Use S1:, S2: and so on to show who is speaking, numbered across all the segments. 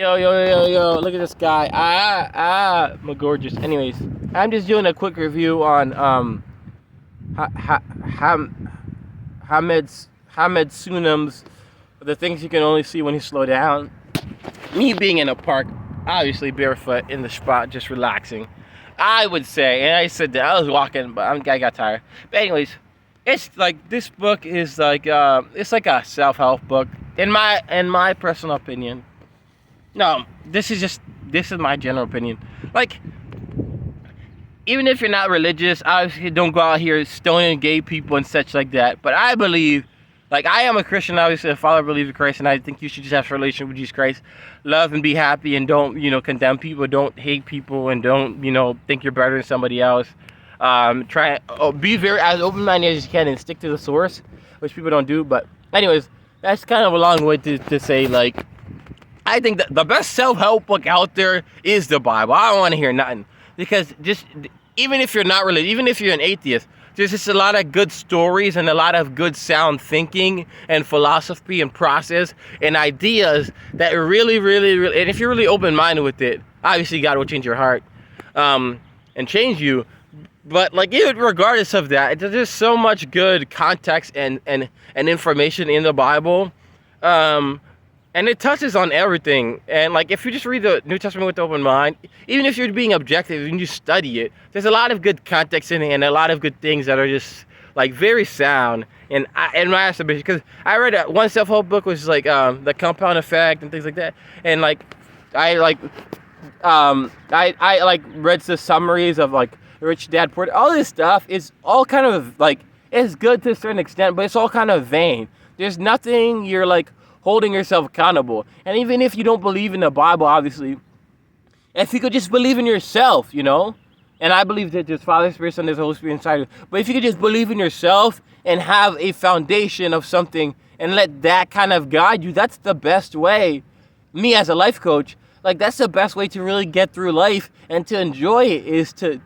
S1: Yo, look at this guy. I'm gorgeous. Anyways, I'm just doing a quick review on Hamed Sunim's The Things You Can Only See When You Slow Down. Me being in a park, obviously barefoot in the spot, just relaxing. I would say, and I said that I was walking, but I got tired. But anyways, it's like this book is like it's like a self-help book in my personal opinion. No, this is my general opinion. Like, even if you're not religious, obviously don't go out here stoning gay people and such like that. But I believe, like, I am a Christian, obviously a follower, believer of Christ, and I think you should just have a relationship with Jesus Christ, love and be happy, and don't, condemn people, don't hate people, and don't, think you're better than somebody else. Be very as open-minded as you can and stick to the source, which people don't do. But anyways, that's kind of a long way to say, like, I think that the best self-help book out there is the Bible. I don't want to hear nothing. Because just, even if you're not religious, even if you're an atheist, there's just a lot of good stories and a lot of good sound thinking and philosophy and process and ideas that really, and if you're really open-minded with it, obviously God will change your heart and change you. But, like, even regardless of that, there's so much good context and information in the Bible. And it touches on everything. And, like, if you just read the New Testament with an open mind, even if you're being objective and you study it, there's a lot of good context in it and a lot of good things that are just, like, very sound. And in my estimation, because I read one self-help book, which is, like, The Compound Effect and things like that. And, like, I read the summaries of, like, Rich Dad Poor Dad. All this stuff is all kind of, like, it's good to a certain extent, but it's all kind of vain. There's nothing you're, like, holding yourself accountable. And even if you don't believe in the Bible, obviously, if you could just believe in yourself, and I believe that there's Father, Spirit, Son, there's the Holy Spirit inside of you, but if you could just believe in yourself and have a foundation of something and let that kind of guide you, that's the best way. Me as a life coach, like, that's the best way to really get through life and to enjoy it, is to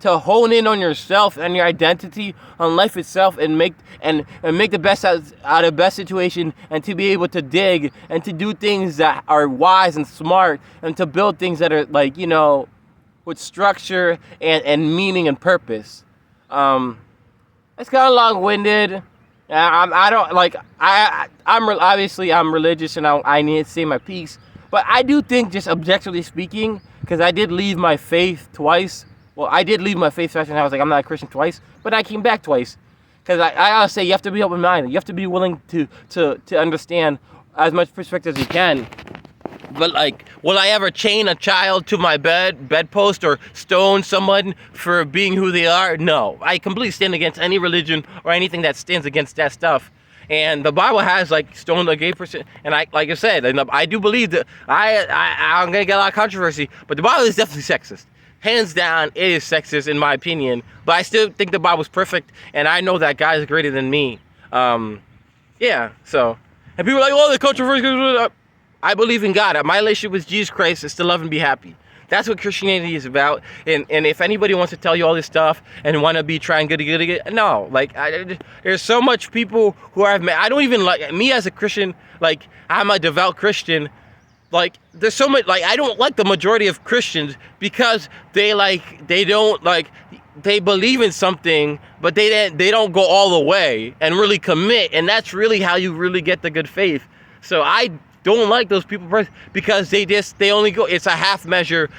S1: hone in on yourself and your identity, on life itself, and make the best out of best situation, and to be able to dig and to do things that are wise and smart, and to build things that are, like, with structure and meaning and purpose. It's kind of long-winded. I'm religious and I need to say my piece, but I do think, just objectively speaking, because I did leave my faith twice. Well, I did leave my faith twice, and I was like, I'm not a Christian twice, but I came back twice. Because I always say you have to be open-minded. You have to be willing to understand as much perspective as you can. But, like, will I ever chain a child to my bedpost, or stone someone for being who they are? No. I completely stand against any religion or anything that stands against that stuff. And the Bible has, like, stoned a gay person, and like I said, and I do believe that I'm gonna get a lot of controversy, but the Bible is definitely sexist. Hands down, it is sexist in my opinion, but I still think the Bible's perfect, and I know that God is greater than me. Yeah, so, and people are like, oh, the controversy. I believe in God. My relationship with Jesus Christ is to love and be happy. That's what Christianity is about. And if anybody wants to tell you all this stuff and want to be trying good, no. Like, there's so much people who I don't even like, me as a Christian, like, I'm a devout Christian. Like, there's so much, like, I don't like the majority of Christians because they believe in something, but they don't go all the way and really commit. And that's really how you really get the good faith. So I don't like those people because they only go, it's a half measure,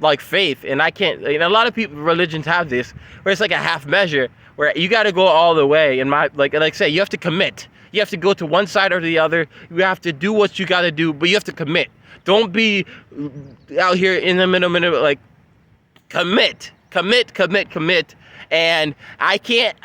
S1: like, faith. And I can't, a lot of people, religions have this, where it's like a half measure, where you got to go all the way. And like I say, you have to commit. You have to go to one side or the other. You have to do what you got to do, but you have to commit. Don't be out here in the middle, like, commit. And I can't,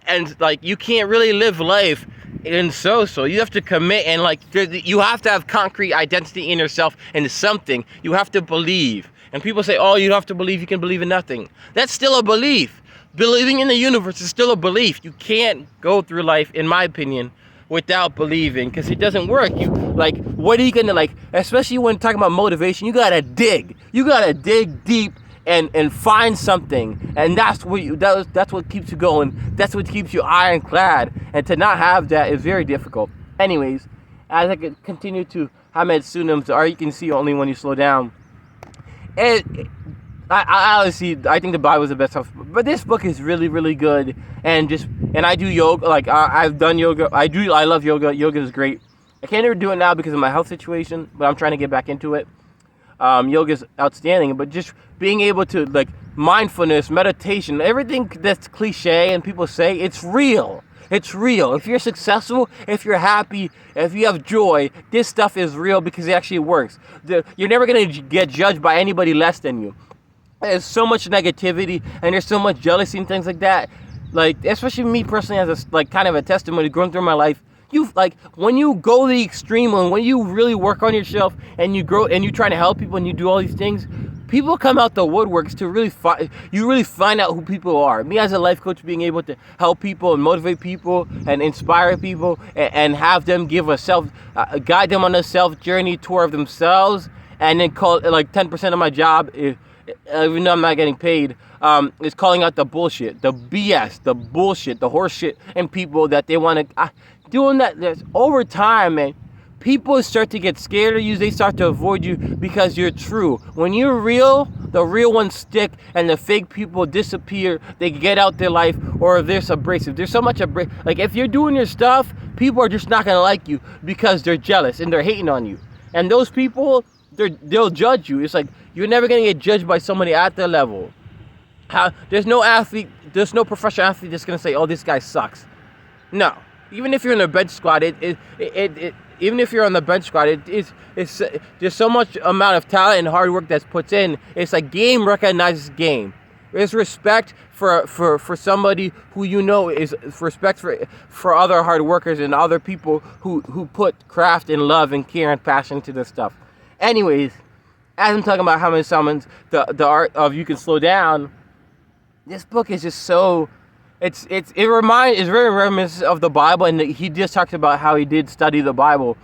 S1: and, like, you can't really live life in so you have to commit, and, like, you have to have concrete identity in yourself and something. You have to believe. And people say, oh, you have to believe, you can believe in nothing. That's still a belief. Believing in the universe is still a belief. You can't go through life, in my opinion, without believing, because it doesn't work. You, like, what are you gonna, like, especially when talking about motivation, you gotta dig deep and find something, and that's what keeps you going. That's what keeps you ironclad, and to not have that is very difficult. Anyways, as I continue to Haemin Sunim's, or you can see only when you slow down. And I honestly, I think the Bible is the best stuff, but this book is really, really good. And I do yoga. Like I've done yoga. I love yoga. Yoga is great. I can't ever do it now because of my health situation, but I'm trying to get back into it. Yoga is outstanding, but just being able to, like, mindfulness, meditation, everything that's cliche and people say, it's real. It's real. If you're successful, if you're happy, if you have joy, this stuff is real because it actually works. You're never going to get judged by anybody less than you. There's so much negativity and there's so much jealousy and things like that. Like, especially me personally, as a, like, kind of a testimony going through my life. When you go the extreme, and when you really work on yourself and you grow and you try to help people and you do all these things, people come out the woodworks to really find out who people are. Me as a life coach, being able to help people and motivate people and inspire people and have them guide them on a self journey tour of themselves, and then call like 10% of my job, even though I'm not getting paid, is calling out the bullshit, the BS, the bullshit, the horse shit, and people that they want to. Doing that, over time, man, people start to get scared of you. They start to avoid you because you're true. When you're real, the real ones stick, and the fake people disappear. They get out their life, or there's abrasive. There's so much abrasive. Like, if you're doing your stuff, people are just not gonna like you because they're jealous and they're hating on you. And those people, they'll judge you. It's like you're never gonna get judged by somebody at their level. There's no professional athlete that's gonna say, "Oh, this guy sucks." No. Even if you're in the bench squad, even if you're on the bench squad, it's there's so much amount of talent and hard work that's put in. It's like game recognizes game. There's respect for somebody who is respect for other hard workers and other people who put craft and love and care and passion into this stuff. Anyways, as I'm talking about Haemin Summons, the art of you can slow down. This book is just so. It's very reminiscent of the Bible, and he just talks about how he did study the Bible,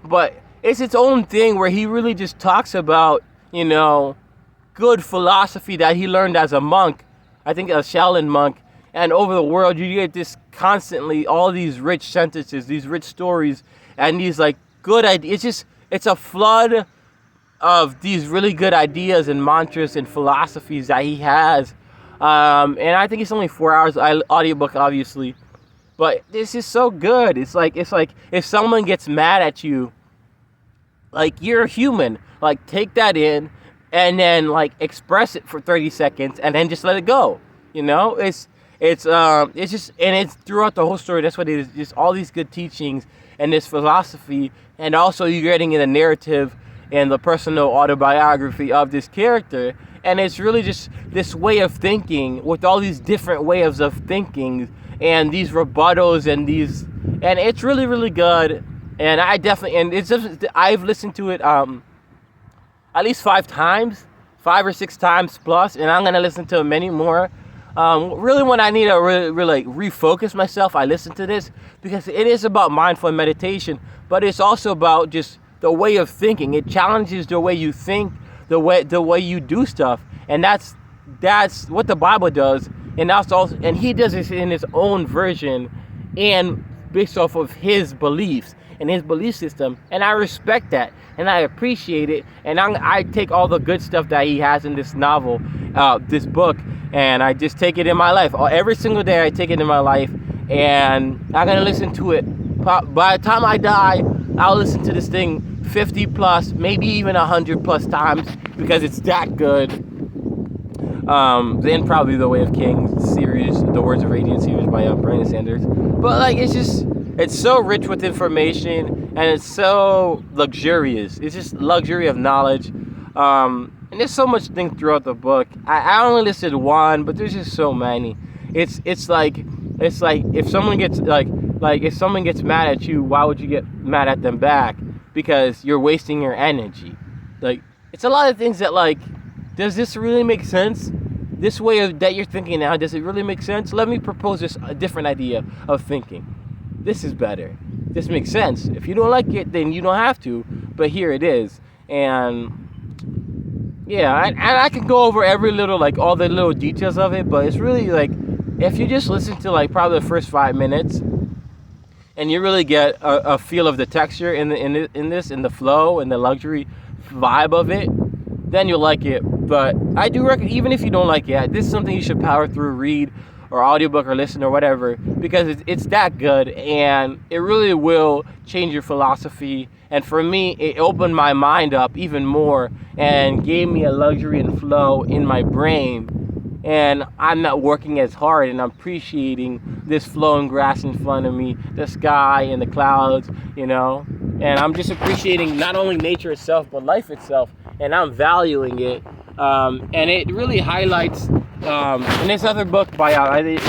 S1: but it's its own thing where he really just talks about, good philosophy that he learned as a monk, I think a Shaolin monk, and over the world you get this constantly, all these rich sentences, these rich stories, and these like good ideas. It's a flood of these really good ideas and mantras and philosophies that he has. And I think it's only 4 hours audiobook, obviously, but this is so good. It's like if someone gets mad at you, like, you're a human, like, take that in and then like express it for 30 seconds and then just let it go. It's just, and it's throughout the whole story. That's what it is. Just all these good teachings and this philosophy, and also you're getting in the narrative and the personal autobiography of this character. And it's really just this way of thinking with all these different ways of thinking and these rebuttals and it's really, really good. And I've listened to it at least 5 or 6 times plus, and I'm gonna listen to it many more. Really, when I need to really like refocus myself, I listen to this because it is about mindful meditation, but it's also about just the way of thinking. It challenges the way you think, the way you do stuff, and that's what the Bible does, and he does this in his own version and based off of his beliefs and his belief system, and I respect that and I appreciate it, and I take all the good stuff that he has in this novel, this book, and I just take it in my life. Every single day I take it in my life, and I'm gonna listen to it. By the time I die, I'll listen to this thing 50 plus, maybe even 100 plus times, because it's that good. Then probably The Way of Kings series, The Words of Radiance series by Brandon Sanders. But like, it's so rich with information, and it's so luxurious. It's just luxury of knowledge. And there's so much things throughout the book. I only listed one, but there's just so many. It's like if someone gets if someone gets mad at you, why would you get mad at them back? Because you're wasting your energy. Like, it's a lot of things that, like, does this really make sense? This way that you're thinking now, does it really make sense? Let me propose a different idea of thinking. This is better. This makes sense. If you don't like it, then you don't have to. But here it is. And yeah, and I can go over every little, like, all the little details of it, but it's really like, if you just listen to like probably the first 5 minutes, and you really get a feel of the texture in the flow and the luxury vibe of it, then you'll like it. But I do recommend, even if you don't like it, this is something you should power through, read, or audiobook, or listen, or whatever, because it's that good, and it really will change your philosophy. And for me, it opened my mind up even more and gave me a luxury and flow in my brain. And I'm not working as hard, and I'm appreciating this flowing grass in front of me, the sky and the clouds, you know. And I'm just appreciating not only nature itself, but life itself, and I'm valuing it. And it really highlights, in this other book by I think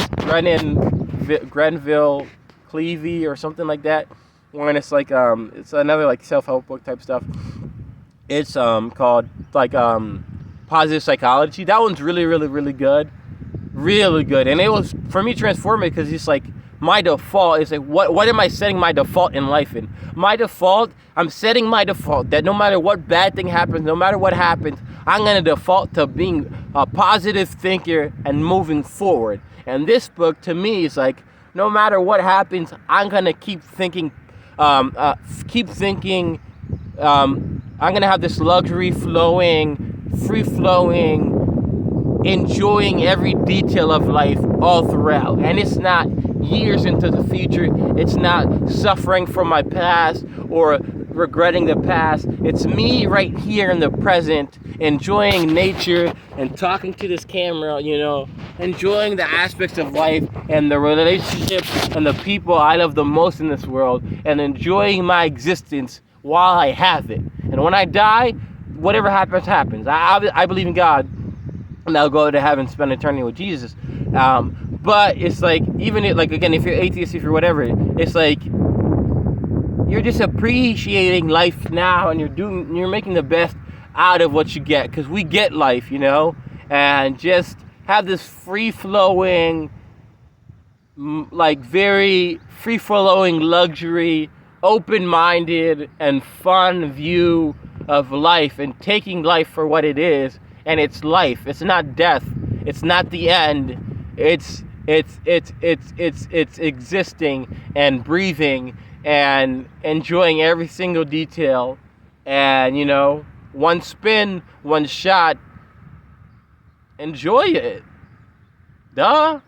S1: it's Grenville Clevey or something like that, when it's like it's another like self-help book type stuff. It's called like Positive Psychology. That one's really, really, really good. Really good. And it was, for me, transformative, because it's like my default is like, what am I setting my default in life in? My default, I'm setting my default that no matter what bad thing happens, no matter what happens, I'm going to default to being a positive thinker and moving forward. And this book, to me, is like, no matter what happens, I'm going to keep thinking, I'm going to have this luxury flowing, free-flowing, enjoying every detail of life all throughout. And it's not years into the future. It's not suffering from my past or regretting the past. It's me right here in the present, enjoying nature and talking to this camera, you know, enjoying the aspects of life and the relationships and the people I love the most in this world, and enjoying my existence while I have it. And when I die, whatever happens, happens. I believe in God, and I'll go to heaven, spend eternity with Jesus. But it's like, even like, again, if you're atheist, if you're whatever, it's like you're just appreciating life now, and you're making the best out of what you get, because we get life, you know, and just have this free-flowing, like very free-flowing luxury, open-minded and fun view of life, and taking life for what it is. And it's life. It's not death. It's not the end. It's existing and breathing and enjoying every single detail. And, you know, one spin, one shot. Enjoy it. Duh.